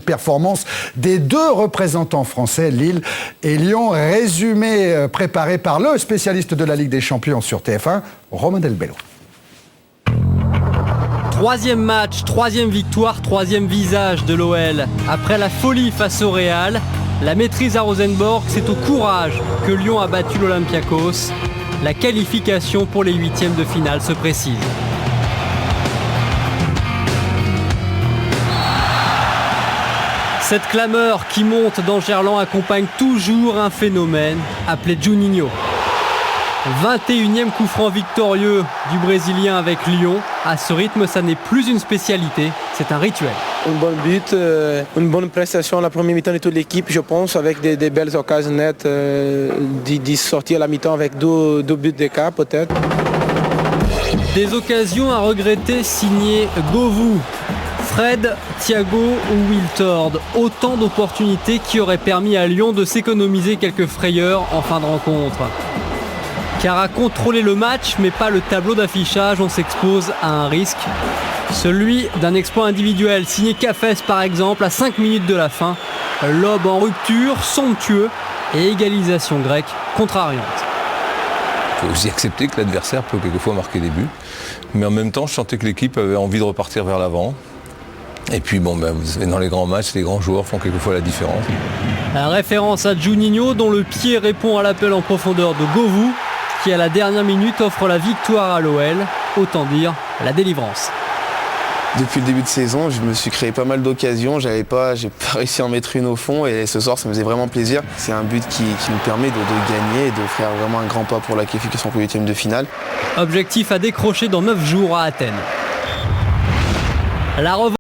performance des deux représentants français, Lille et Lyon. Résumé préparé par le spécialiste de la Ligue des Champions sur TF1, Romain Delbello. Troisième match, troisième victoire, troisième visage de l'OL. Après la folie face au Real, la maîtrise à Rosenborg, c'est au courage que Lyon a battu l'Olympiakos. La qualification pour les huitièmes de finale se précise. Cette clameur qui monte dans Gerland accompagne toujours un phénomène appelé Juninho. 21e coup franc victorieux du Brésilien avec Lyon. À ce rythme, ça n'est plus une spécialité, c'est un rituel. Un bon but, une bonne prestation à la première mi-temps de toute l'équipe, je pense, avec des belles occasions nettes d'y sortir à la mi-temps avec deux buts d'écart peut-être. Des occasions à regretter signées Govou, Fred, Thiago ou Wiltord. Autant d'opportunités qui auraient permis à Lyon de s'économiser quelques frayeurs en fin de rencontre. Car à contrôler le match, mais pas le tableau d'affichage, on s'expose à un risque. Celui d'un exploit individuel, signé Cafès par exemple, à 5 minutes de la fin. Lob en rupture, somptueux, et égalisation grecque contrariante. Il faut aussi accepter que l'adversaire peut quelquefois marquer des buts. Mais en même temps, je sentais que l'équipe avait envie de repartir vers l'avant. Et puis bon, vous savez, dans les grands matchs, les grands joueurs font quelquefois la différence. La référence à Juninho, dont le pied répond à l'appel en profondeur de Govou, qui à la dernière minute offre la victoire à l'OL, autant dire la délivrance. Depuis le début de saison, je me suis créé pas mal d'occasions, j'ai pas réussi à en mettre une au fond et ce soir ça me faisait vraiment plaisir. C'est un but qui nous permet de gagner et de faire vraiment un grand pas pour la qualification pour les huitièmes de finale. Objectif à décrocher dans 9 jours à Athènes. La revanche